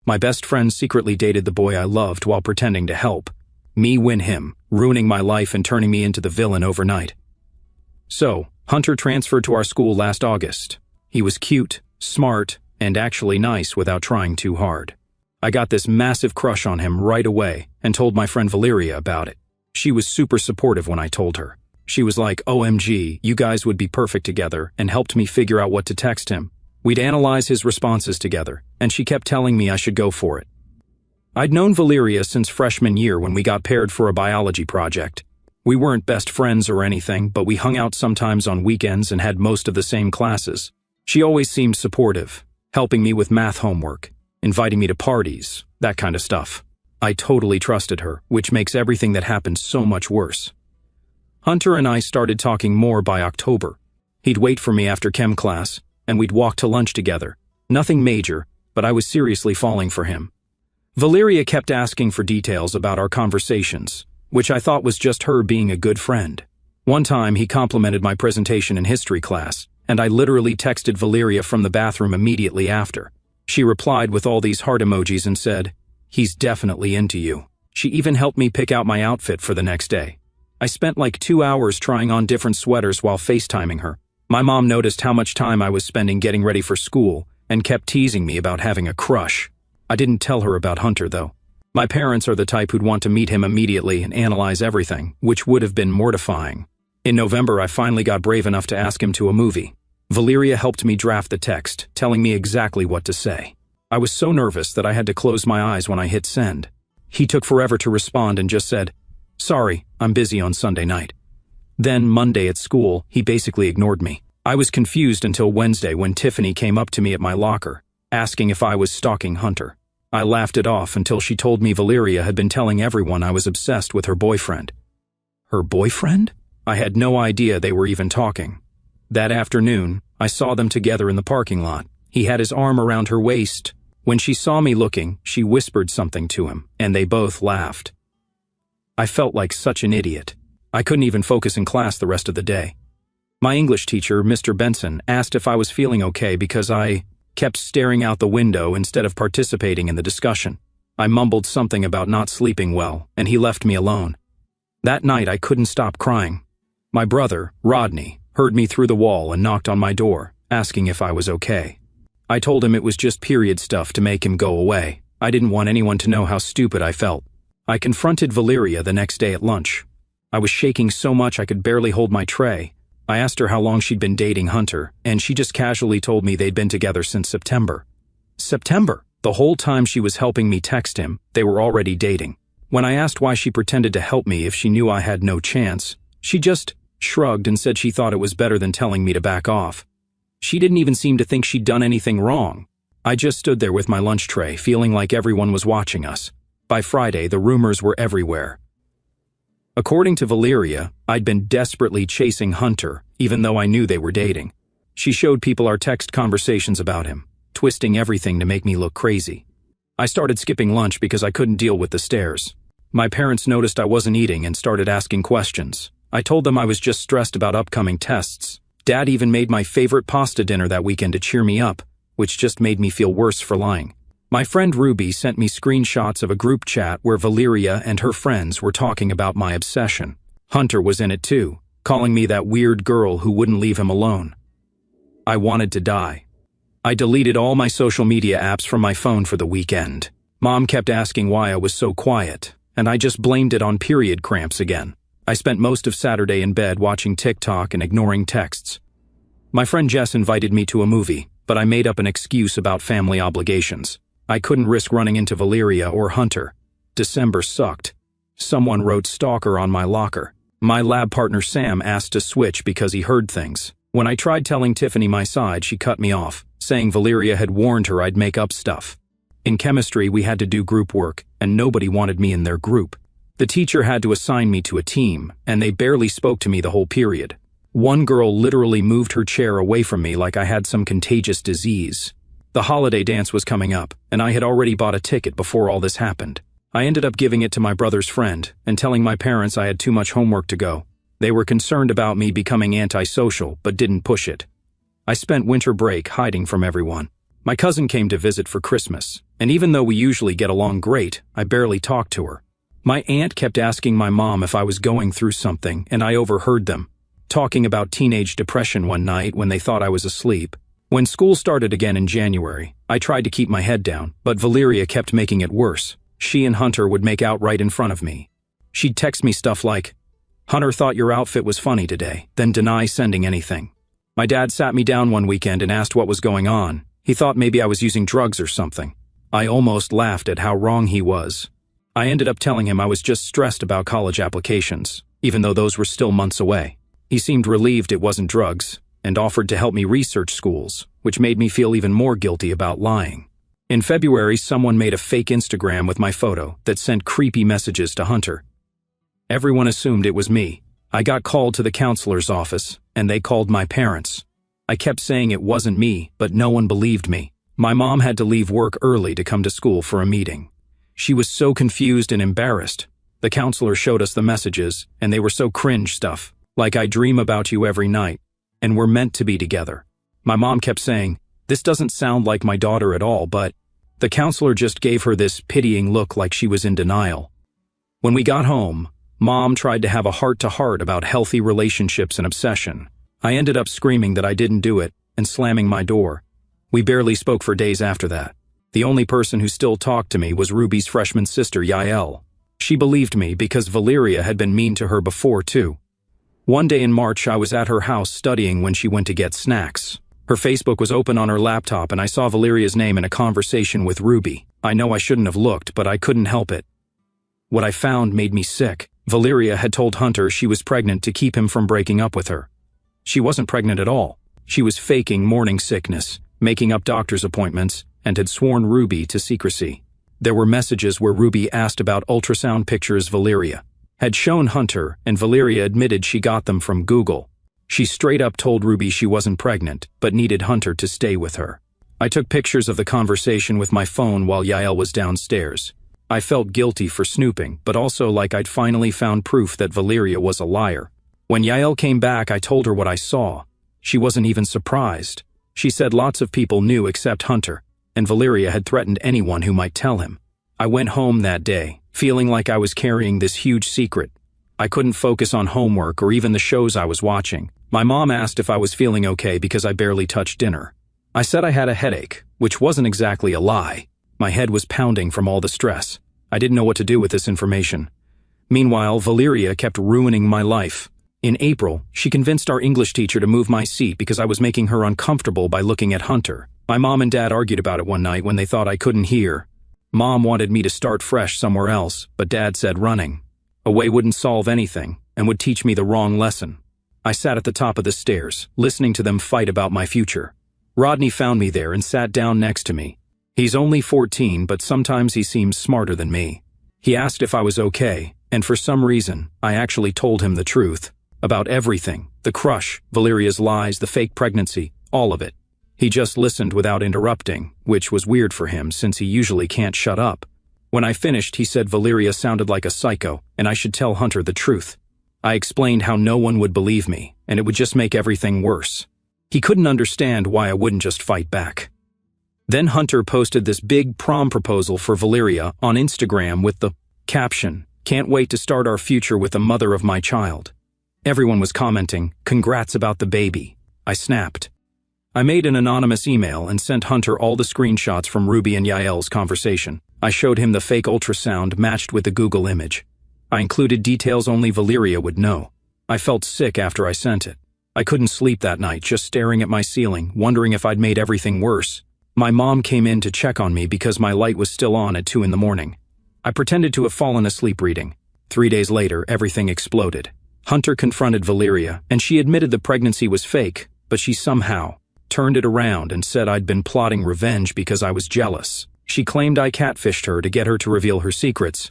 My best friend secretly dated the boy I loved while pretending to help. Me win him, ruining my life and turning me into the villain overnight. So, Hunter transferred to our school last August. He was cute, smart, and actually nice without trying too hard. I got this massive crush on him right away and told my friend Valeria about it. She was super supportive when I told her. She was like, OMG, you guys would be perfect together, and helped me figure out what to text him. We'd analyze his responses together, and she kept telling me I should go for it. I'd known Valeria since freshman year when we got paired for a biology project. We weren't best friends or anything, but we hung out sometimes on weekends and had most of the same classes. She always seemed supportive, helping me with math homework, inviting me to parties, that kind of stuff. I totally trusted her, which makes everything that happened so much worse. Hunter and I started talking more by October. He'd wait for me after chem class, and we'd walk to lunch together. Nothing major, but I was seriously falling for him. Valeria kept asking for details about our conversations, which I thought was just her being a good friend. One time he complimented my presentation in history class, and I literally texted Valeria from the bathroom immediately after. She replied with all these heart emojis and said, "He's definitely into you." She even helped me pick out my outfit for the next day. I spent like 2 hours trying on different sweaters while FaceTiming her. My mom noticed how much time I was spending getting ready for school and kept teasing me about having a crush. I didn't tell her about Hunter, though. My parents are the type who'd want to meet him immediately and analyze everything, which would have been mortifying. In November, I finally got brave enough to ask him to a movie. Valeria helped me draft the text, telling me exactly what to say. I was so nervous that I had to close my eyes when I hit send. He took forever to respond and just said, "Sorry, I'm busy on Sunday night." Then, Monday at school, he basically ignored me. I was confused until Wednesday when Tiffany came up to me at my locker, asking if I was stalking Hunter. I laughed it off until she told me Valeria had been telling everyone I was obsessed with her boyfriend. Her boyfriend? I had no idea they were even talking. That afternoon, I saw them together in the parking lot. He had his arm around her waist. When she saw me looking, she whispered something to him, and they both laughed. I felt like such an idiot. I couldn't even focus in class the rest of the day. My English teacher, Mr. Benson, asked if I was feeling okay because I kept staring out the window instead of participating in the discussion. I mumbled something about not sleeping well, and he left me alone. That night, I couldn't stop crying. My brother, Rodney, heard me through the wall and knocked on my door, asking if I was okay. I told him it was just period stuff to make him go away. I didn't want anyone to know how stupid I felt. I confronted Valeria the next day at lunch. I was shaking so much I could barely hold my tray. I asked her how long she'd been dating Hunter, and she just casually told me they'd been together since September. September! The whole time she was helping me text him, they were already dating. When I asked why she pretended to help me if she knew I had no chance, she just shrugged and said she thought it was better than telling me to back off. She didn't even seem to think she'd done anything wrong. I just stood there with my lunch tray, feeling like everyone was watching us. By Friday, the rumors were everywhere. According to Valeria, I'd been desperately chasing Hunter, even though I knew they were dating. She showed people our text conversations about him, twisting everything to make me look crazy. I started skipping lunch because I couldn't deal with the stares. My parents noticed I wasn't eating and started asking questions. I told them I was just stressed about upcoming tests. Dad even made my favorite pasta dinner that weekend to cheer me up, which just made me feel worse for lying. My friend Ruby sent me screenshots of a group chat where Valeria and her friends were talking about my obsession. Hunter was in it too, calling me that weird girl who wouldn't leave him alone. I wanted to die. I deleted all my social media apps from my phone for the weekend. Mom kept asking why I was so quiet, and I just blamed it on period cramps again. I spent most of Saturday in bed watching TikTok and ignoring texts. My friend Jess invited me to a movie, but I made up an excuse about family obligations. I couldn't risk running into Valeria or Hunter. December sucked. Someone wrote stalker on my locker. My lab partner Sam asked to switch because he heard things. When I tried telling Tiffany my side, she cut me off, saying Valeria had warned her I'd make up stuff. In chemistry, we had to do group work, and nobody wanted me in their group. The teacher had to assign me to a team, and they barely spoke to me the whole period. One girl literally moved her chair away from me like I had some contagious disease. The holiday dance was coming up, and I had already bought a ticket before all this happened. I ended up giving it to my brother's friend and telling my parents I had too much homework to go. They were concerned about me becoming antisocial, but didn't push it. I spent winter break hiding from everyone. My cousin came to visit for Christmas. And even though we usually get along great, I barely talked to her. My aunt kept asking my mom if I was going through something, and I overheard them talking about teenage depression one night when they thought I was asleep. When school started again in January, I tried to keep my head down, but Valeria kept making it worse. She and Hunter would make out right in front of me. She'd text me stuff like, "Hunter thought your outfit was funny today," then deny sending anything. My dad sat me down one weekend and asked what was going on. He thought maybe I was using drugs or something. I almost laughed at how wrong he was. I ended up telling him I was just stressed about college applications, even though those were still months away. He seemed relieved it wasn't drugs, and offered to help me research schools, which made me feel even more guilty about lying. In February, someone made a fake Instagram with my photo that sent creepy messages to Hunter. Everyone assumed it was me. I got called to the counselor's office, and they called my parents. I kept saying it wasn't me, but no one believed me. My mom had to leave work early to come to school for a meeting. She was so confused and embarrassed. The counselor showed us the messages, and they were so cringe stuff, like "I dream about you every night," and "we're meant to be together." My mom kept saying, "This doesn't sound like my daughter at all," but the counselor just gave her this pitying look like she was in denial. When we got home, Mom tried to have a heart-to-heart about healthy relationships and obsession. I ended up screaming that I didn't do it and slamming my door. We barely spoke for days after that. The only person who still talked to me was Ruby's freshman sister, Yael. She believed me because Valeria had been mean to her before, too. One day in March, I was at her house studying when she went to get snacks. Her Facebook was open on her laptop, and I saw Valeria's name in a conversation with Ruby. I know I shouldn't have looked, but I couldn't help it. What I found made me sick. Valeria had told Hunter she was pregnant to keep him from breaking up with her. She wasn't pregnant at all. She was faking morning sickness, making up doctor's appointments, and had sworn Ruby to secrecy. There were messages where Ruby asked about ultrasound pictures Valeria had shown Hunter, and Valeria admitted she got them from Google. She straight up told Ruby she wasn't pregnant, but needed Hunter to stay with her. I took pictures of the conversation with my phone while Yael was downstairs. I felt guilty for snooping, but also like I'd finally found proof that Valeria was a liar. When Yael came back, I told her what I saw. She wasn't even surprised. She said lots of people knew except Hunter, and Valeria had threatened anyone who might tell him. I went home that day, feeling like I was carrying this huge secret. I couldn't focus on homework or even the shows I was watching. My mom asked if I was feeling okay because I barely touched dinner. I said I had a headache, which wasn't exactly a lie. My head was pounding from all the stress. I didn't know what to do with this information. Meanwhile, Valeria kept ruining my life. In April, she convinced our English teacher to move my seat because I was making her uncomfortable by looking at Hunter. My mom and dad argued about it one night when they thought I couldn't hear. Mom wanted me to start fresh somewhere else, but Dad said running away wouldn't solve anything and would teach me the wrong lesson. I sat at the top of the stairs, listening to them fight about my future. Rodney found me there and sat down next to me. He's only 14, but sometimes he seems smarter than me. He asked if I was okay, and for some reason, I actually told him the truth. About everything. The crush, Valeria's lies, the fake pregnancy, all of it. He just listened without interrupting, which was weird for him since he usually can't shut up. When I finished, he said Valeria sounded like a psycho, and I should tell Hunter the truth. I explained how no one would believe me, and it would just make everything worse. He couldn't understand why I wouldn't just fight back. Then Hunter posted this big prom proposal for Valeria on Instagram with the caption, "Can't wait to start our future with the mother of my child." Everyone was commenting, "Congrats about the baby." I snapped. I made an anonymous email and sent Hunter all the screenshots from Ruby and Yael's conversation. I showed him the fake ultrasound matched with the Google image. I included details only Valeria would know. I felt sick after I sent it. I couldn't sleep that night, just staring at my ceiling, wondering if I'd made everything worse. My mom came in to check on me because my light was still on at 2 in the morning. I pretended to have fallen asleep reading. 3 days later, everything exploded. Hunter confronted Valeria, and she admitted the pregnancy was fake, but she somehow turned it around and said I'd been plotting revenge because I was jealous. She claimed I catfished her to get her to reveal her secrets.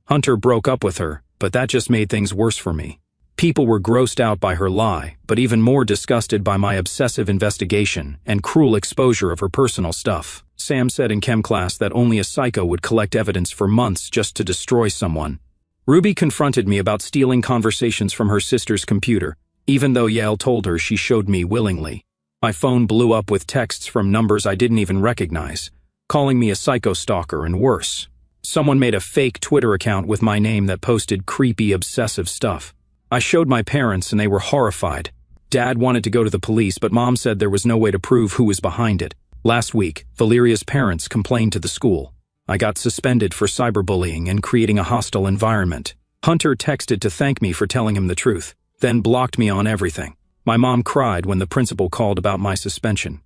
Hunter broke up with her, but that just made things worse for me. People were grossed out by her lie, but even more disgusted by my obsessive investigation and cruel exposure of her personal stuff. Sam said in chem class that only a psycho would collect evidence for months just to destroy someone. Ruby confronted me about stealing conversations from her sister's computer, even though Yael told her she showed me willingly. My phone blew up with texts from numbers I didn't even recognize, calling me a psycho stalker and worse. Someone made a fake Twitter account with my name that posted creepy, obsessive stuff. I showed my parents and they were horrified. Dad wanted to go to the police, but Mom said there was no way to prove who was behind it. Last week, Valeria's parents complained to the school. I got suspended for cyberbullying and creating a hostile environment. Hunter texted to thank me for telling him the truth, then blocked me on everything. My mom cried when the principal called about my suspension.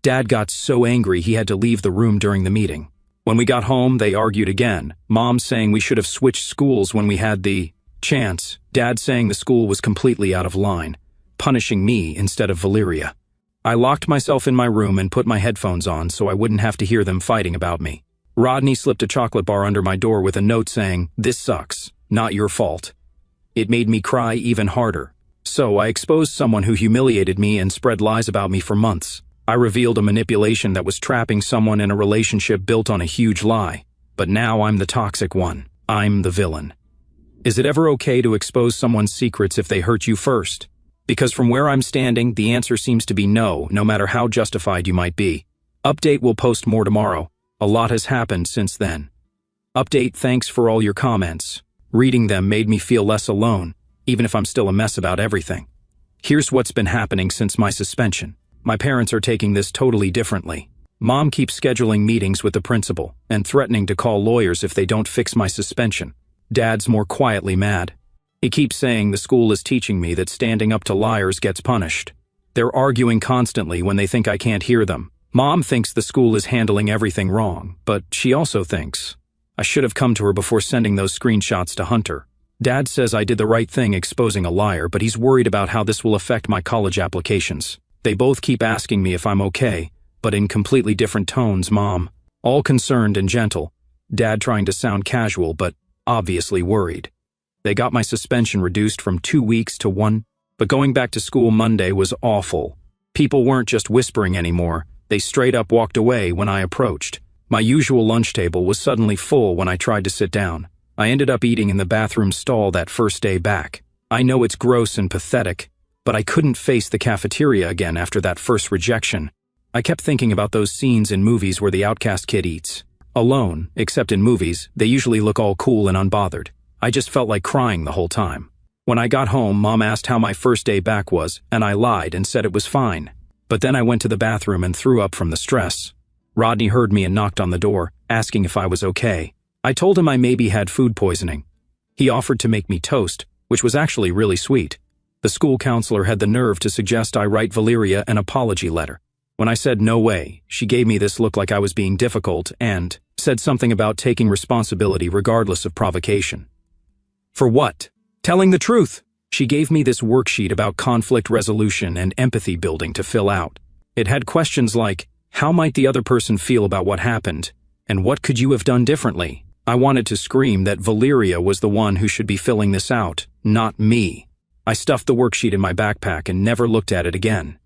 Dad got so angry he had to leave the room during the meeting. When we got home, they argued again, Mom saying we should have switched schools when we had the chance, Dad saying the school was completely out of line, punishing me instead of Valeria. I locked myself in my room and put my headphones on so I wouldn't have to hear them fighting about me. Rodney slipped a chocolate bar under my door with a note saying, "This sucks, not your fault." It made me cry even harder. So I exposed someone who humiliated me and spread lies about me for months. I revealed a manipulation that was trapping someone in a relationship built on a huge lie. But now I'm the toxic one. I'm the villain. Is it ever okay to expose someone's secrets if they hurt you first? Because from where I'm standing, the answer seems to be no, no matter how justified you might be. Update will post more tomorrow. A lot has happened since then. Update, thanks for all your comments. Reading them made me feel less alone, even if I'm still a mess about everything. Here's what's been happening since my suspension. My parents are taking this totally differently. Mom keeps scheduling meetings with the principal and threatening to call lawyers if they don't fix my suspension. Dad's more quietly mad. He keeps saying the school is teaching me that standing up to liars gets punished. They're arguing constantly when they think I can't hear them. Mom thinks the school is handling everything wrong, but she also thinks I should have come to her before sending those screenshots to Hunter. Dad says I did the right thing exposing a liar, but he's worried about how this will affect my college applications. They both keep asking me if I'm okay, but in completely different tones. Mom, all concerned and gentle. Dad trying to sound casual, but obviously worried. They got my suspension reduced from 2 weeks to 1, but going back to school Monday was awful. People weren't just whispering anymore. They straight up walked away when I approached. My usual lunch table was suddenly full when I tried to sit down. I ended up eating in the bathroom stall that first day back. I know it's gross and pathetic, but I couldn't face the cafeteria again after that first rejection. I kept thinking about those scenes in movies where the outcast kid eats alone, except in movies, they usually look all cool and unbothered. I just felt like crying the whole time. When I got home, Mom asked how my first day back was, and I lied and said it was fine. But then I went to the bathroom and threw up from the stress. Rodney heard me and knocked on the door, asking if I was okay. I told him I maybe had food poisoning. He offered to make me toast, which was actually really sweet. The school counselor had the nerve to suggest I write Valeria an apology letter. When I said no way, she gave me this look like I was being difficult and said something about taking responsibility regardless of provocation. For what? Telling the truth. She gave me this worksheet about conflict resolution and empathy building to fill out. It had questions like, how might the other person feel about what happened? And what could you have done differently? I wanted to scream that Valeria was the one who should be filling this out, not me. I stuffed the worksheet in my backpack and never looked at it again.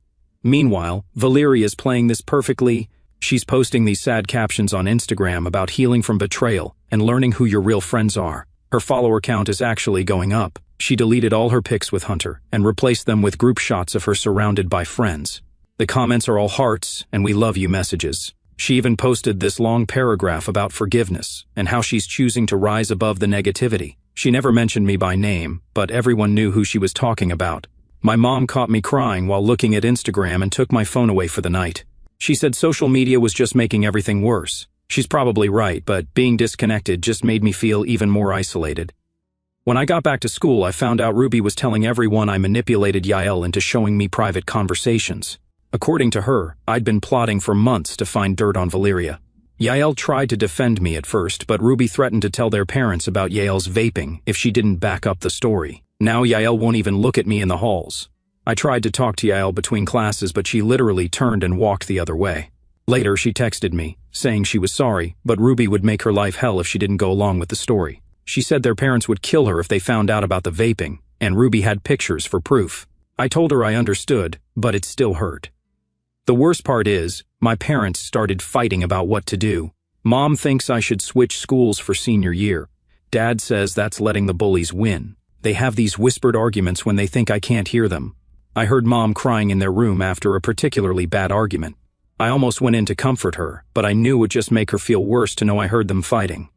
Meanwhile, Valeria's playing this perfectly. She's posting these sad captions on Instagram about healing from betrayal and learning who your real friends are. Her follower count is actually going up. She deleted all her pics with Hunter and replaced them with group shots of her surrounded by friends. The comments are all hearts and we love you messages. She even posted this long paragraph about forgiveness and how she's choosing to rise above the negativity. She never mentioned me by name, but everyone knew who she was talking about. My mom caught me crying while looking at Instagram and took my phone away for the night. She said social media was just making everything worse. She's probably right, but being disconnected just made me feel even more isolated. When I got back to school, I found out Ruby was telling everyone I manipulated Yael into showing me private conversations. According to her, I'd been plotting for months to find dirt on Valeria. Yael tried to defend me at first, but Ruby threatened to tell their parents about Yael's vaping if she didn't back up the story. Now Yael won't even look at me in the halls. I tried to talk to Yael between classes, but she literally turned and walked the other way. Later, she texted me, saying she was sorry, but Ruby would make her life hell if she didn't go along with the story. She said their parents would kill her if they found out about the vaping, and Ruby had pictures for proof. I told her I understood, but it still hurt. The worst part is, my parents started fighting about what to do. Mom thinks I should switch schools for senior year. Dad says that's letting the bullies win. They have these whispered arguments when they think I can't hear them. I heard Mom crying in their room after a particularly bad argument. I almost went in to comfort her, but I knew it would just make her feel worse to know I heard them fighting.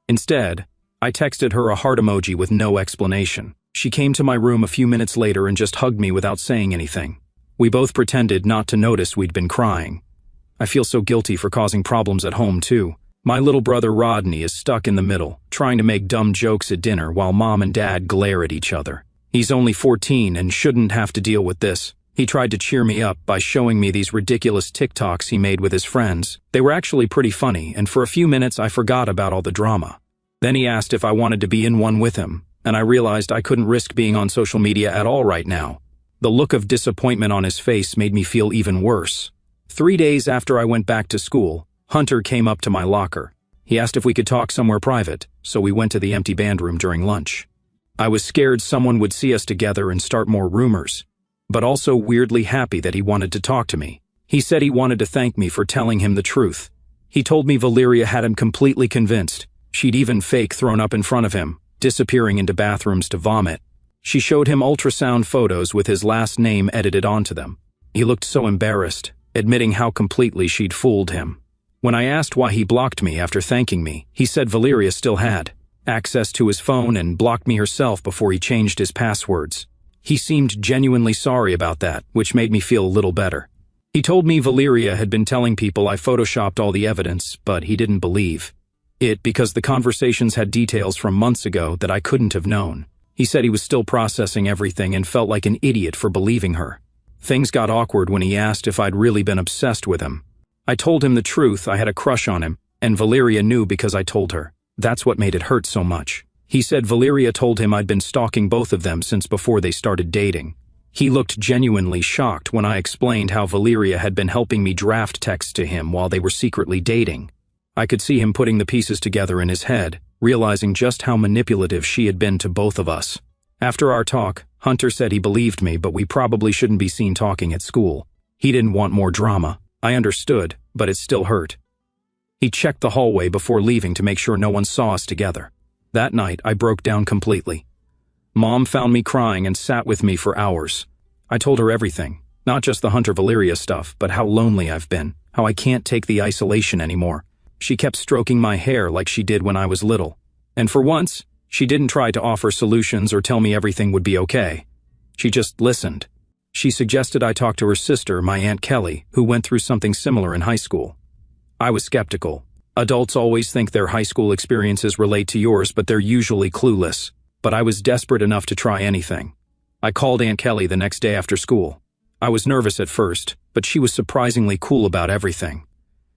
Instead, I texted her a heart emoji with no explanation. She came to my room a few minutes later and just hugged me without saying anything. We both pretended not to notice we'd been crying. I feel so guilty for causing problems at home, too. My little brother Rodney is stuck in the middle, trying to make dumb jokes at dinner while Mom and Dad glare at each other. He's only 14 and shouldn't have to deal with this. He tried to cheer me up by showing me these ridiculous TikToks he made with his friends. They were actually pretty funny, and for a few minutes I forgot about all the drama. Then he asked if I wanted to be in one with him, and I realized I couldn't risk being on social media at all right now. The look of disappointment on his face made me feel even worse. 3 days after I went back to school, Hunter came up to my locker. He asked if we could talk somewhere private, so we went to the empty band room during lunch. I was scared someone would see us together and start more rumors, but also weirdly happy that he wanted to talk to me. He said he wanted to thank me for telling him the truth. He told me Valeria had him completely convinced. She'd even fake thrown up in front of him, disappearing into bathrooms to vomit. She showed him ultrasound photos with his last name edited onto them. He looked so embarrassed, admitting how completely she'd fooled him. When I asked why he blocked me after thanking me, he said Valeria still had access to his phone and blocked me herself before he changed his passwords. He seemed genuinely sorry about that, which made me feel a little better. He told me Valeria had been telling people I photoshopped all the evidence, but he didn't believe it because the conversations had details from months ago that I couldn't have known. He said he was still processing everything and felt like an idiot for believing her. Things got awkward when he asked if I'd really been obsessed with him. I told him the truth, I had a crush on him, and Valeria knew because I told her. That's what made it hurt so much. He said Valeria told him I'd been stalking both of them since before they started dating. He looked genuinely shocked when I explained how Valeria had been helping me draft texts to him while they were secretly dating. I could see him putting the pieces together in his head, realizing just how manipulative she had been to both of us. After our talk, Hunter said he believed me, but we probably shouldn't be seen talking at school. He didn't want more drama. I understood, but it still hurt. He checked the hallway before leaving to make sure no one saw us together. That night, I broke down completely. Mom found me crying and sat with me for hours. I told her everything, not just the Hunter-Valeria stuff, but how lonely I've been, how I can't take the isolation anymore. She kept stroking my hair like she did when I was little. And for once, she didn't try to offer solutions or tell me everything would be okay. She just listened. She suggested I talk to her sister, my Aunt Kelly, who went through something similar in high school. I was skeptical. Adults always think their high school experiences relate to yours, but they're usually clueless. But I was desperate enough to try anything. I called Aunt Kelly the next day after school. I was nervous at first, but she was surprisingly cool about everything.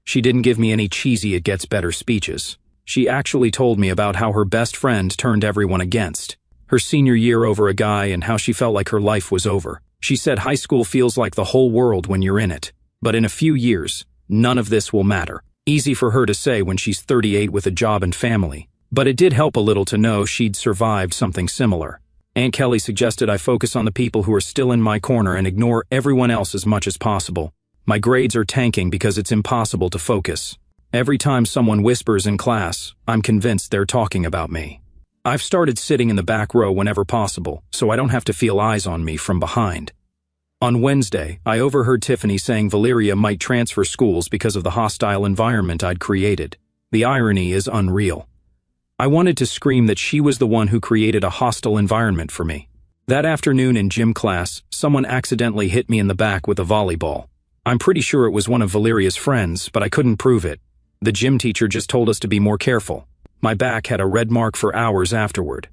She didn't give me any cheesy "it gets better" speeches. She actually told me about how her best friend turned everyone against her senior year over a guy and how she felt like her life was over. She said high school feels like the whole world when you're in it, but in a few years, none of this will matter. Easy for her to say when she's 38 with a job and family, but it did help a little to know she'd survived something similar. Aunt Kelly suggested I focus on the people who are still in my corner and ignore everyone else as much as possible. My grades are tanking because it's impossible to focus. Every time someone whispers in class, I'm convinced they're talking about me. I've started sitting in the back row whenever possible, so I don't have to feel eyes on me from behind. On Wednesday, I overheard Tiffany saying Valeria might transfer schools because of the hostile environment I'd created. The irony is unreal. I wanted to scream that she was the one who created a hostile environment for me. That afternoon in gym class, someone accidentally hit me in the back with a volleyball. I'm pretty sure it was one of Valeria's friends, but I couldn't prove it. The gym teacher just told us to be more careful. My back had a red mark for hours afterward.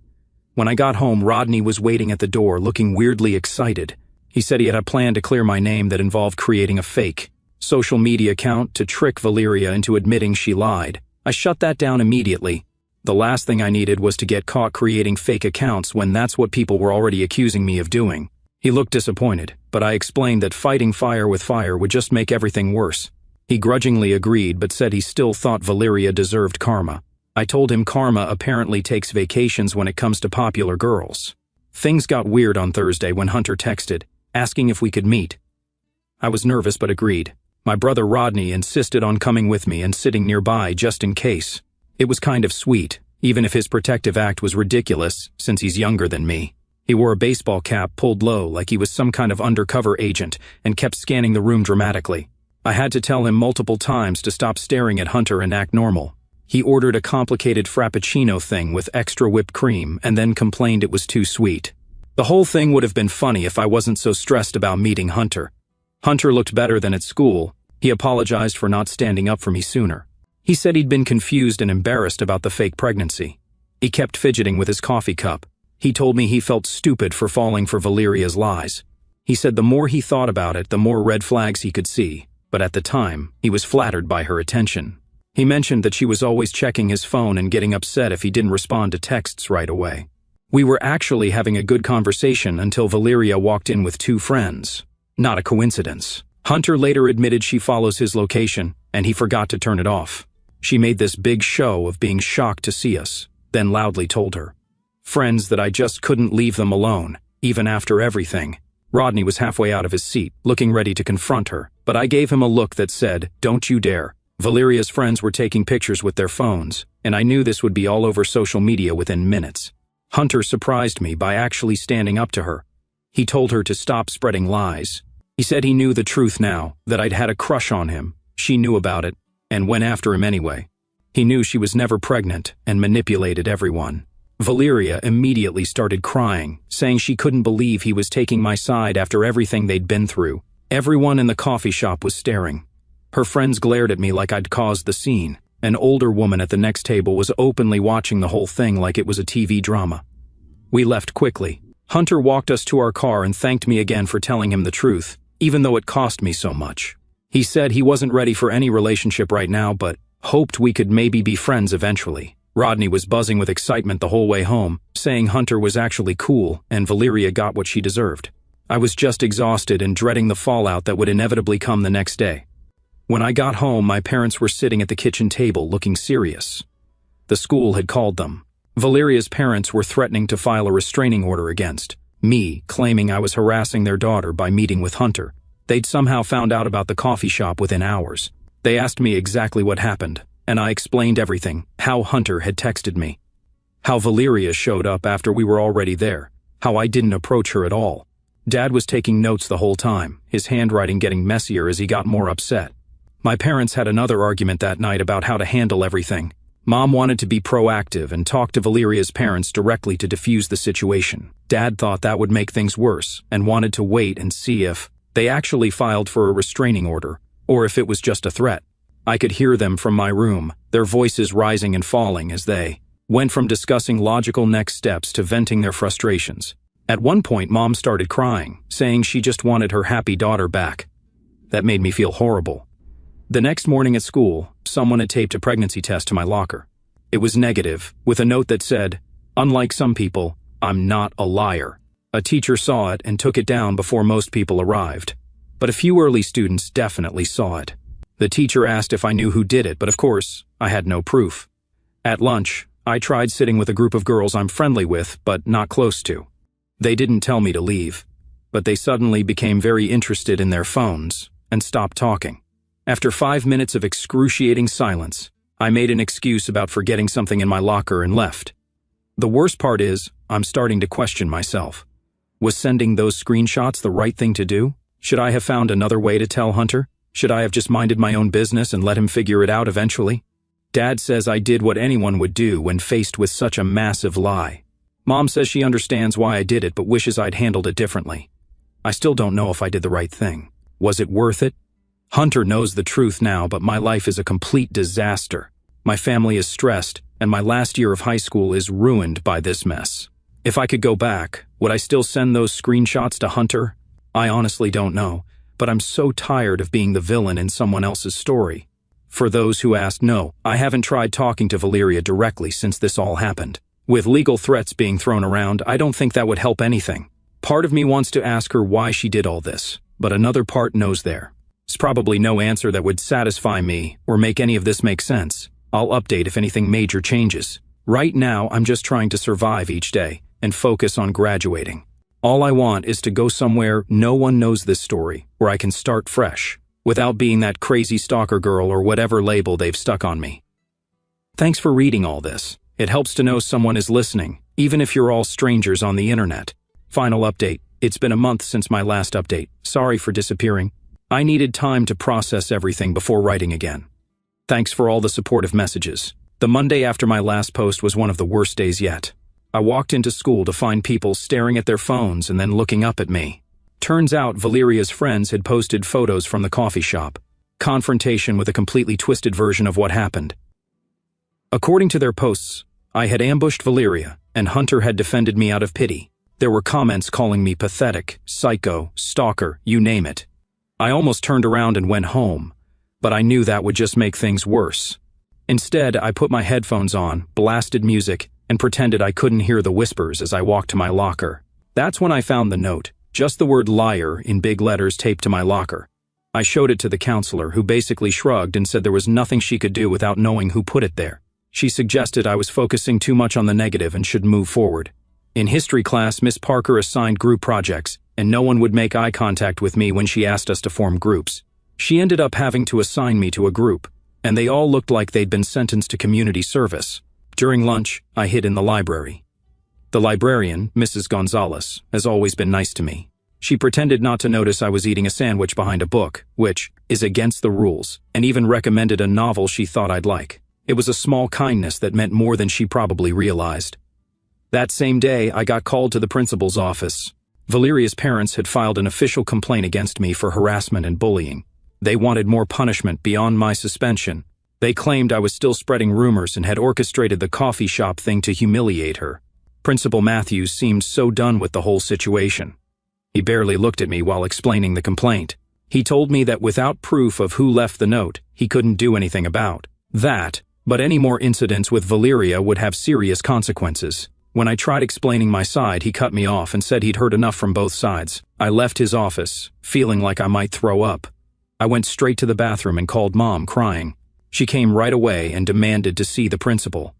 When I got home, Rodney was waiting at the door, looking weirdly excited. He said he had a plan to clear my name that involved creating a fake social media account to trick Valeria into admitting she lied. I shut that down immediately. The last thing I needed was to get caught creating fake accounts when that's what people were already accusing me of doing. He looked disappointed, but I explained that fighting fire with fire would just make everything worse. He grudgingly agreed but said he still thought Valeria deserved karma. I told him karma apparently takes vacations when it comes to popular girls. Things got weird on Thursday when Hunter texted, asking if we could meet. I was nervous but agreed. My brother Rodney insisted on coming with me and sitting nearby just in case. It was kind of sweet, even if his protective act was ridiculous since he's younger than me. He wore a baseball cap pulled low like he was some kind of undercover agent and kept scanning the room dramatically. I had to tell him multiple times to stop staring at Hunter and act normal. He ordered a complicated frappuccino thing with extra whipped cream and then complained it was too sweet. The whole thing would have been funny if I wasn't so stressed about meeting Hunter. Hunter looked better than at school. He apologized for not standing up for me sooner. He said he'd been confused and embarrassed about the fake pregnancy. He kept fidgeting with his coffee cup. He told me he felt stupid for falling for Valeria's lies. He said the more he thought about it, the more red flags he could see, but at the time, he was flattered by her attention. He mentioned that she was always checking his phone and getting upset if he didn't respond to texts right away. We were actually having a good conversation until Valeria walked in with 2 friends. Not a coincidence. Hunter later admitted she follows his location, and he forgot to turn it off. She made this big show of being shocked to see us, then loudly told her friends that I just couldn't leave them alone, even after everything. Rodney was halfway out of his seat, looking ready to confront her, but I gave him a look that said, "Don't you dare." Valeria's friends were taking pictures with their phones, and I knew this would be all over social media within minutes. Hunter surprised me by actually standing up to her. He told her to stop spreading lies. He said he knew the truth now, that I'd had a crush on him. She knew about it, and went after him anyway. He knew she was never pregnant and manipulated everyone. Valeria immediately started crying, saying she couldn't believe he was taking my side after everything they'd been through. Everyone in the coffee shop was staring. Her friends glared at me like I'd caused the scene. An older woman at the next table was openly watching the whole thing like it was a TV drama. We left quickly. Hunter walked us to our car and thanked me again for telling him the truth, even though it cost me so much. He said he wasn't ready for any relationship right now, but hoped we could maybe be friends eventually. Rodney was buzzing with excitement the whole way home, saying Hunter was actually cool and Valeria got what she deserved. I was just exhausted and dreading the fallout that would inevitably come the next day. When I got home, my parents were sitting at the kitchen table looking serious. The school had called them. Valeria's parents were threatening to file a restraining order against me, claiming I was harassing their daughter by meeting with Hunter. They'd somehow found out about the coffee shop within hours. They asked me exactly what happened, and I explained everything, how Hunter had texted me, how Valeria showed up after we were already there, how I didn't approach her at all. Dad was taking notes the whole time, his handwriting getting messier as he got more upset. My parents had another argument that night about how to handle everything. Mom wanted to be proactive and talk to Valeria's parents directly to defuse the situation. Dad thought that would make things worse and wanted to wait and see if they actually filed for a restraining order, or if it was just a threat. I could hear them from my room, their voices rising and falling as they went from discussing logical next steps to venting their frustrations. At one point, Mom started crying, saying she just wanted her happy daughter back. That made me feel horrible. The next morning at school, someone had taped a pregnancy test to my locker. It was negative, with a note that said, "Unlike some people, I'm not a liar." A teacher saw it and took it down before most people arrived. But a few early students definitely saw it. The teacher asked if I knew who did it, but of course, I had no proof. At lunch, I tried sitting with a group of girls I'm friendly with, but not close to. They didn't tell me to leave, but they suddenly became very interested in their phones and stopped talking. After 5 minutes of excruciating silence, I made an excuse about forgetting something in my locker and left. The worst part is, I'm starting to question myself. Was sending those screenshots the right thing to do? Should I have found another way to tell Hunter? Should I have just minded my own business and let him figure it out eventually? Dad says I did what anyone would do when faced with such a massive lie. Mom says she understands why I did it but wishes I'd handled it differently. I still don't know if I did the right thing. Was it worth it? Hunter knows the truth now, but my life is a complete disaster. My family is stressed, and my last year of high school is ruined by this mess. If I could go back, would I still send those screenshots to Hunter? I honestly don't know, but I'm so tired of being the villain in someone else's story. For those who asked, no, I haven't tried talking to Valeria directly since this all happened. With legal threats being thrown around, I don't think that would help anything. Part of me wants to ask her why she did all this, but another part knows there's probably no answer that would satisfy me or make any of this make sense. I'll update if anything major changes. Right now, I'm just trying to survive each day and focus on graduating. All I want is to go somewhere no one knows this story, where I can start fresh, without being that crazy stalker girl or whatever label they've stuck on me. Thanks for reading all this. It helps to know someone is listening, even if you're all strangers on the internet. Final update. It's been a month since my last update. Sorry for disappearing. I needed time to process everything before writing again. Thanks for all the supportive messages. The Monday after my last post was one of the worst days yet. I walked into school to find people staring at their phones and then looking up at me. Turns out Valeria's friends had posted photos from the coffee shop. Confrontation with a completely twisted version of what happened. According to their posts, I had ambushed Valeria, and Hunter had defended me out of pity. There were comments calling me pathetic, psycho, stalker, you name it. I almost turned around and went home, but I knew that would just make things worse. Instead, I put my headphones on, blasted music, and pretended I couldn't hear the whispers as I walked to my locker. That's when I found the note, just the word liar in big letters taped to my locker. I showed it to the counselor, who basically shrugged and said there was nothing she could do without knowing who put it there. She suggested I was focusing too much on the negative and should move forward. In history class, Miss Parker assigned group projects, and no one would make eye contact with me when she asked us to form groups. She ended up having to assign me to a group, and they all looked like they'd been sentenced to community service. During lunch, I hid in the library. The librarian, Mrs. Gonzalez, has always been nice to me. She pretended not to notice I was eating a sandwich behind a book, which is against the rules, and even recommended a novel she thought I'd like. It was a small kindness that meant more than she probably realized. That same day, I got called to the principal's office. Valeria's parents had filed an official complaint against me for harassment and bullying. They wanted more punishment beyond my suspension. They claimed I was still spreading rumors and had orchestrated the coffee shop thing to humiliate her. Principal Matthews seemed so done with the whole situation. He barely looked at me while explaining the complaint. He told me that without proof of who left the note, he couldn't do anything about that, but any more incidents with Valeria would have serious consequences. When I tried explaining my side, he cut me off and said he'd heard enough from both sides. I left his office, feeling like I might throw up. I went straight to the bathroom and called Mom, crying. She came right away and demanded to see the principal.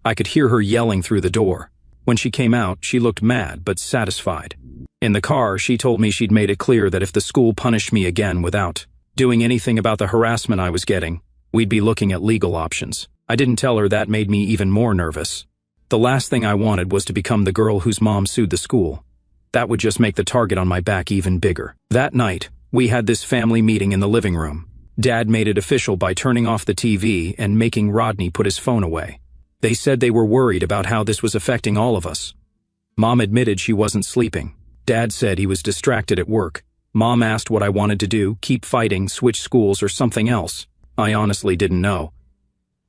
I could hear her yelling through the door. When she came out, she looked mad but satisfied. In the car, she told me she'd made it clear that if the school punished me again without doing anything about the harassment I was getting, we'd be looking at legal options. I didn't tell her that made me even more nervous. The last thing I wanted was to become the girl whose mom sued the school. That would just make the target on my back even bigger. That night, we had this family meeting in the living room. Dad made it official by turning off the TV and making Rodney put his phone away. They said they were worried about how this was affecting all of us. Mom admitted she wasn't sleeping. Dad said he was distracted at work. Mom asked what I wanted to do, keep fighting, switch schools, or something else. I honestly didn't know.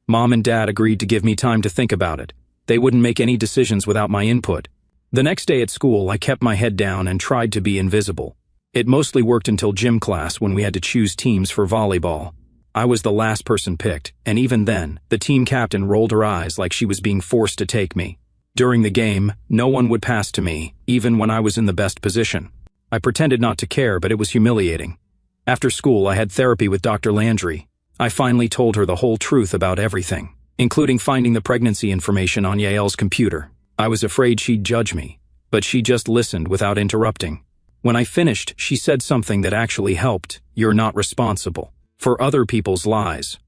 Mom and Dad agreed to give me time to think about it. They wouldn't make any decisions without my input. The next day at school, I kept my head down and tried to be invisible. It mostly worked until gym class when we had to choose teams for volleyball. I was the last person picked, and even then, the team captain rolled her eyes like she was being forced to take me. During the game, no one would pass to me, even when I was in the best position. I pretended not to care, but it was humiliating. After school, I had therapy with Dr. Landry. I finally told her the whole truth about everything, including finding the pregnancy information on Yael's computer. I was afraid she'd judge me, but she just listened without interrupting. When I finished, she said something that actually helped. You're not responsible for other people's lies,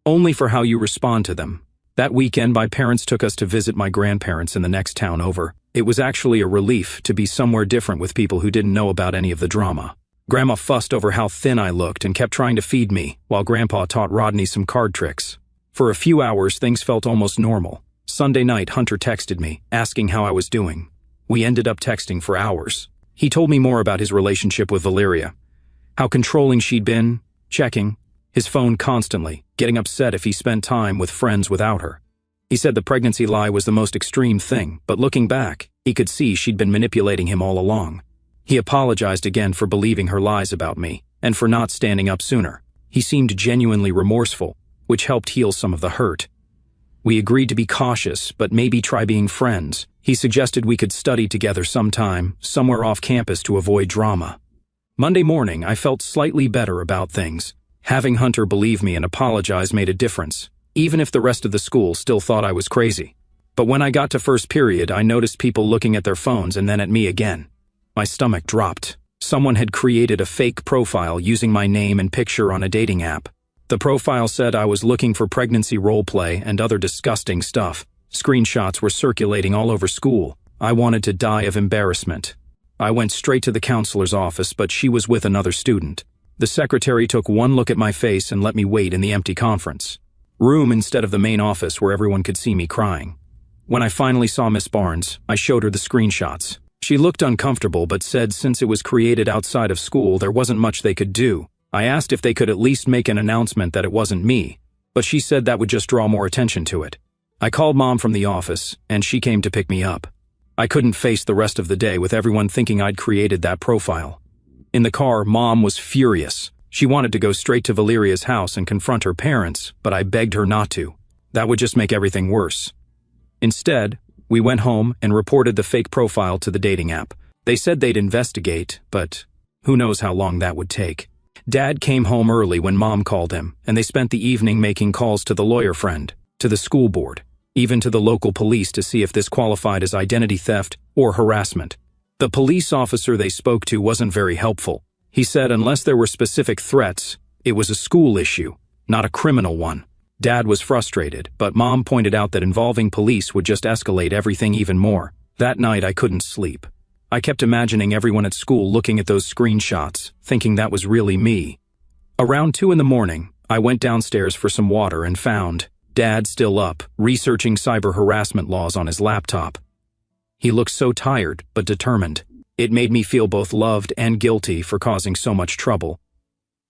only for how you respond to them. That weekend, my parents took us to visit my grandparents in the next town over. It was actually a relief to be somewhere different with people who didn't know about any of the drama. Grandma fussed over how thin I looked and kept trying to feed me, while Grandpa taught Rodney some card tricks. For a few hours, things felt almost normal. Sunday night, Hunter texted me, asking how I was doing. We ended up texting for hours. He told me more about his relationship with Valeria, how controlling she'd been, checking his phone constantly, getting upset if he spent time with friends without her. He said the pregnancy lie was the most extreme thing, but looking back, he could see she'd been manipulating him all along. He apologized again for believing her lies about me, and for not standing up sooner. He seemed genuinely remorseful, which helped heal some of the hurt. We agreed to be cautious, but maybe try being friends. He suggested we could study together sometime, somewhere off campus to avoid drama. Monday morning, I felt slightly better about things. Having Hunter believe me and apologize made a difference, even if the rest of the school still thought I was crazy. But when I got to first period, I noticed people looking at their phones and then at me again. My stomach dropped. Someone had created a fake profile using my name and picture on a dating app. The profile said I was looking for pregnancy roleplay and other disgusting stuff. Screenshots were circulating all over school. I wanted to die of embarrassment. I went straight to the counselor's office, but she was with another student. The secretary took one look at my face and let me wait in the empty conference room instead of the main office where everyone could see me crying. When I finally saw Miss Barnes, I showed her the screenshots. She looked uncomfortable but said since it was created outside of school there wasn't much they could do. I asked if they could at least make an announcement that it wasn't me, but she said that would just draw more attention to it. I called Mom from the office, and she came to pick me up. I couldn't face the rest of the day with everyone thinking I'd created that profile. In the car, Mom was furious. She wanted to go straight to Valeria's house and confront her parents, but I begged her not to. That would just make everything worse. Instead, we went home and reported the fake profile to the dating app. They said they'd investigate, but who knows how long that would take. Dad came home early when Mom called him, and they spent the evening making calls to the lawyer friend, to the school board, even to the local police to see if this qualified as identity theft or harassment. The police officer they spoke to wasn't very helpful. He said unless there were specific threats, it was a school issue, not a criminal one. Dad was frustrated, but Mom pointed out that involving police would just escalate everything even more. That night I couldn't sleep. I kept imagining everyone at school looking at those screenshots, thinking that was really me. Around 2 in the morning, I went downstairs for some water and found Dad still up, researching cyber harassment laws on his laptop. He looked so tired, but determined. It made me feel both loved and guilty for causing so much trouble.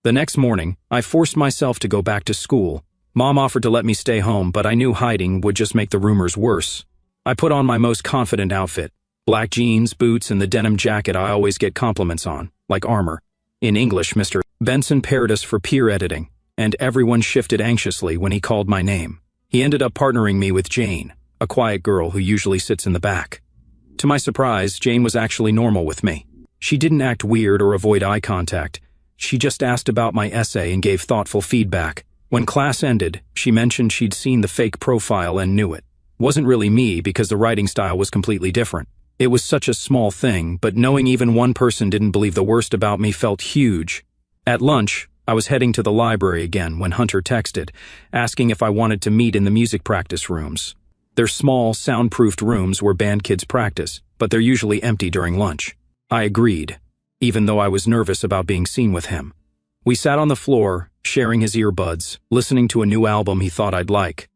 The next morning, I forced myself to go back to school. Mom offered to let me stay home, but I knew hiding would just make the rumors worse. I put on my most confident outfit. Black jeans, boots, and the denim jacket I always get compliments on, like armor. In English, Mr. Benson paired us for peer editing, and everyone shifted anxiously when he called my name. He ended up partnering me with Jane, a quiet girl who usually sits in the back. To my surprise, Jane was actually normal with me. She didn't act weird or avoid eye contact. She just asked about my essay and gave thoughtful feedback. When class ended, she mentioned she'd seen the fake profile and knew it. Wasn't really me because the writing style was completely different. It was such a small thing, but knowing even one person didn't believe the worst about me felt huge. At lunch, I was heading to the library again when Hunter texted, asking if I wanted to meet in the music practice rooms. They're small, soundproofed rooms where band kids practice, but they're usually empty during lunch. I agreed, even though I was nervous about being seen with him. We sat on the floor, sharing his earbuds, listening to a new album he thought I'd like.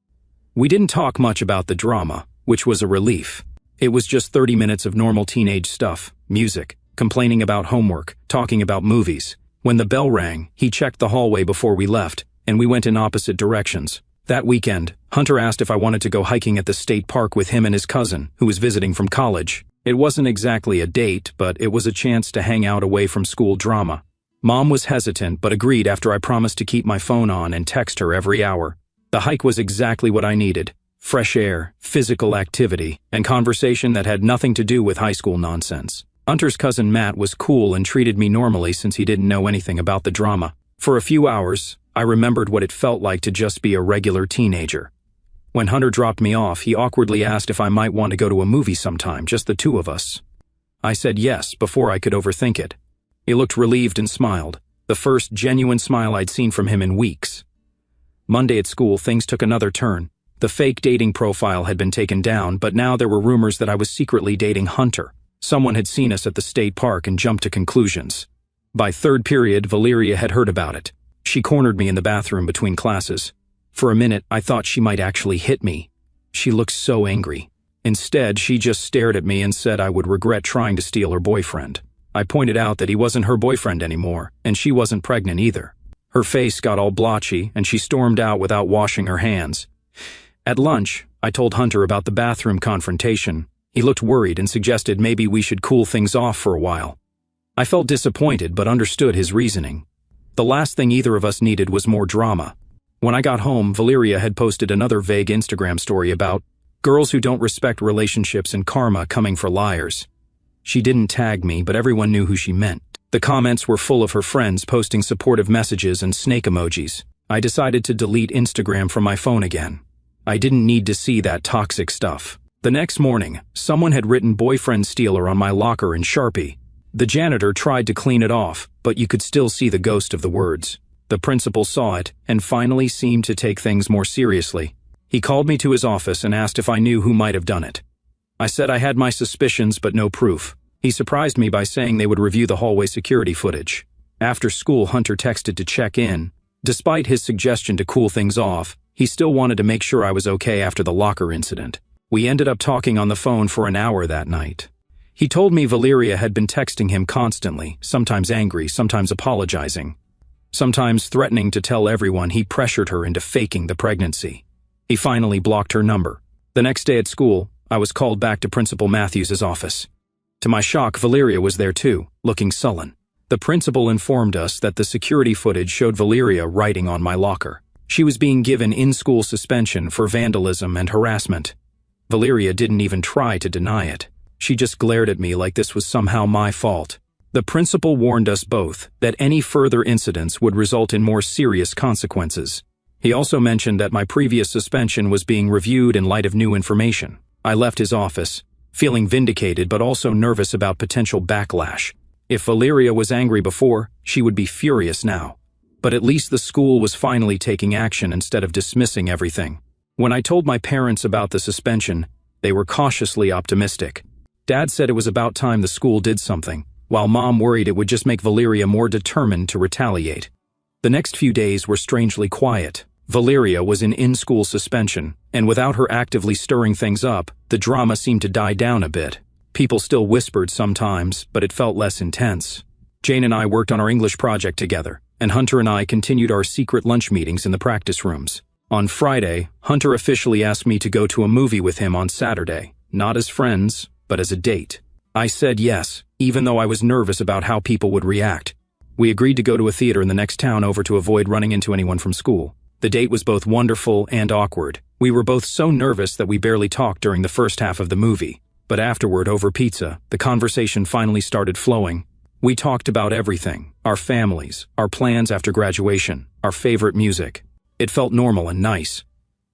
We didn't talk much about the drama, which was a relief. It was just 30 minutes of normal teenage stuff, music, complaining about homework, talking about movies. When the bell rang, he checked the hallway before we left, and we went in opposite directions. That weekend, Hunter asked if I wanted to go hiking at the state park with him and his cousin, who was visiting from college. It wasn't exactly a date, but it was a chance to hang out away from school drama. Mom was hesitant, but agreed after I promised to keep my phone on and text her every hour. The hike was exactly what I needed. Fresh air, physical activity, and conversation that had nothing to do with high school nonsense. Hunter's cousin Matt was cool and treated me normally since he didn't know anything about the drama. For a few hours, I remembered what it felt like to just be a regular teenager. When Hunter dropped me off, he awkwardly asked if I might want to go to a movie sometime, just the two of us. I said yes before I could overthink it. He looked relieved and smiled, the first genuine smile I'd seen from him in weeks. Monday at school, things took another turn. The fake dating profile had been taken down, but now there were rumors that I was secretly dating Hunter. Someone had seen us at the state park and jumped to conclusions. By third period, Valeria had heard about it. She cornered me in the bathroom between classes. For a minute, I thought she might actually hit me. She looked so angry. Instead, she just stared at me and said I would regret trying to steal her boyfriend. I pointed out that he wasn't her boyfriend anymore, and she wasn't pregnant either. Her face got all blotchy, and she stormed out without washing her hands. At lunch, I told Hunter about the bathroom confrontation. He looked worried and suggested maybe we should cool things off for a while. I felt disappointed but understood his reasoning. The last thing either of us needed was more drama. When I got home, Valeria had posted another vague Instagram story about girls who don't respect relationships and karma coming for liars. She didn't tag me, but everyone knew who she meant. The comments were full of her friends posting supportive messages and snake emojis. I decided to delete Instagram from my phone again. I didn't need to see that toxic stuff. The next morning, someone had written boyfriend stealer on my locker in Sharpie. The janitor tried to clean it off, but you could still see the ghost of the words. The principal saw it and finally seemed to take things more seriously. He called me to his office and asked if I knew who might have done it. I said I had my suspicions but no proof. He surprised me by saying they would review the hallway security footage. After school, Hunter texted to check in. Despite his suggestion to cool things off, he still wanted to make sure I was okay after the locker incident. We ended up talking on the phone for an hour that night. He told me Valeria had been texting him constantly, sometimes angry, sometimes apologizing, sometimes threatening to tell everyone he pressured her into faking the pregnancy. He finally blocked her number. The next day at school, I was called back to Principal Matthews' office. To my shock, Valeria was there too, looking sullen. The principal informed us that the security footage showed Valeria writing on my locker. She was being given in-school suspension for vandalism and harassment. Valeria didn't even try to deny it. She just glared at me like this was somehow my fault. The principal warned us both that any further incidents would result in more serious consequences. He also mentioned that my previous suspension was being reviewed in light of new information. I left his office, feeling vindicated but also nervous about potential backlash. If Valeria was angry before, she would be furious now. But at least the school was finally taking action instead of dismissing everything. When I told my parents about the suspension, they were cautiously optimistic. Dad said it was about time the school did something, while Mom worried it would just make Valeria more determined to retaliate. The next few days were strangely quiet. Valeria was in-school suspension, and without her actively stirring things up, the drama seemed to die down a bit. People still whispered sometimes, but it felt less intense. Jane and I worked on our English project together, and Hunter and I continued our secret lunch meetings in the practice rooms. On Friday, Hunter officially asked me to go to a movie with him on Saturday, not as friends, but as a date. I said yes, even though I was nervous about how people would react. We agreed to go to a theater in the next town over to avoid running into anyone from school. The date was both wonderful and awkward. We were both so nervous that we barely talked during the first half of the movie. But afterward, over pizza, the conversation finally started flowing. We talked about everything: our families, our plans after graduation, our favorite music. It felt normal and nice.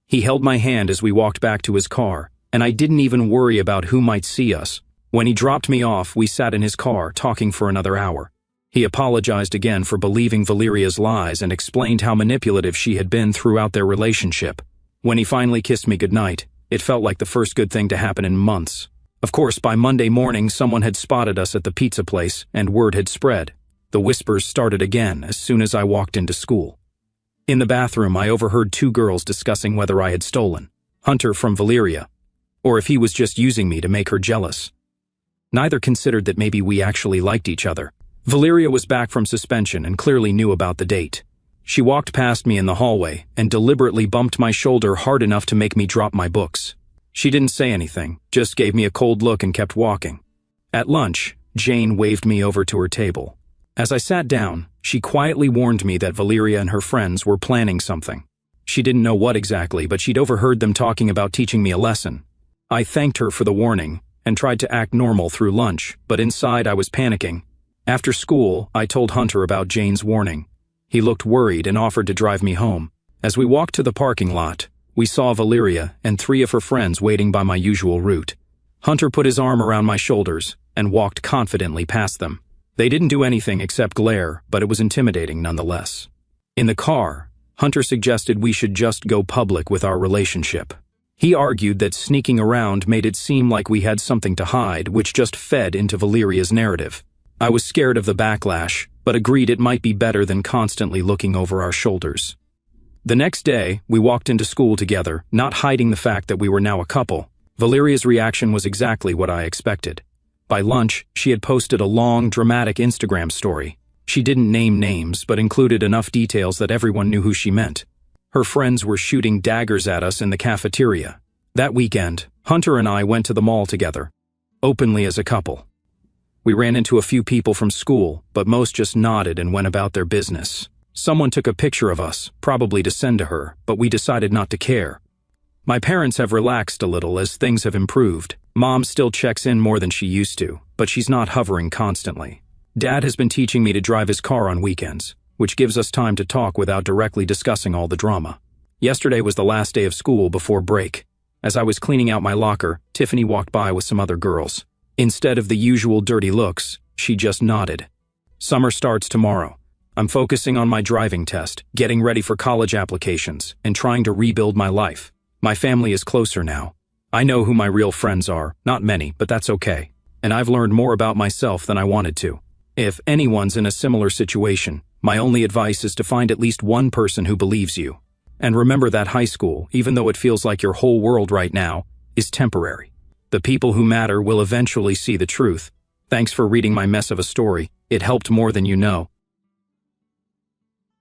He held my hand as we walked back to his car, and I didn't even worry about who might see us. When he dropped me off, we sat in his car, talking for another hour. He apologized again for believing Valeria's lies and explained how manipulative she had been throughout their relationship. When he finally kissed me goodnight, it felt like the first good thing to happen in months. Of course, by Monday morning, someone had spotted us at the pizza place, and word had spread. The whispers started again as soon as I walked into school. In the bathroom, I overheard two girls discussing whether I had stolen Hunter from Valeria, or if he was just using me to make her jealous. Neither considered that maybe we actually liked each other. Valeria was back from suspension and clearly knew about the date. She walked past me in the hallway and deliberately bumped my shoulder hard enough to make me drop my books. She didn't say anything, just gave me a cold look and kept walking. At lunch, Jane waved me over to her table. As I sat down, she quietly warned me that Valeria and her friends were planning something. She didn't know what exactly, but she'd overheard them talking about teaching me a lesson. I thanked her for the warning and tried to act normal through lunch, but inside I was panicking. After school, I told Hunter about Jane's warning. He looked worried and offered to drive me home. As we walked to the parking lot, we saw Valeria and three of her friends waiting by my usual route. Hunter put his arm around my shoulders and walked confidently past them. They didn't do anything except glare, but it was intimidating nonetheless. In the car, Hunter suggested we should just go public with our relationship. He argued that sneaking around made it seem like we had something to hide, which just fed into Valeria's narrative. I was scared of the backlash, but agreed it might be better than constantly looking over our shoulders. The next day, we walked into school together, not hiding the fact that we were now a couple. Valeria's reaction was exactly what I expected. By lunch, she had posted a long, dramatic Instagram story. She didn't name names, but included enough details that everyone knew who she meant. Her friends were shooting daggers at us in the cafeteria. That weekend, Hunter and I went to the mall together, openly as a couple. We ran into a few people from school, but most just nodded and went about their business. Someone took a picture of us, probably to send to her, but we decided not to care. My parents have relaxed a little as things have improved. Mom still checks in more than she used to, but she's not hovering constantly. Dad has been teaching me to drive his car on weekends, which gives us time to talk without directly discussing all the drama. Yesterday was the last day of school before break. As I was cleaning out my locker, Tiffany walked by with some other girls. Instead of the usual dirty looks, she just nodded. Summer starts tomorrow. I'm focusing on my driving test, getting ready for college applications, and trying to rebuild my life. My family is closer now. I know who my real friends are, not many, but that's okay. And I've learned more about myself than I wanted to. If anyone's in a similar situation, my only advice is to find at least one person who believes you. And remember that high school, even though it feels like your whole world right now, is temporary. The people who matter will eventually see the truth. Thanks for reading my mess of a story. It helped more than you know.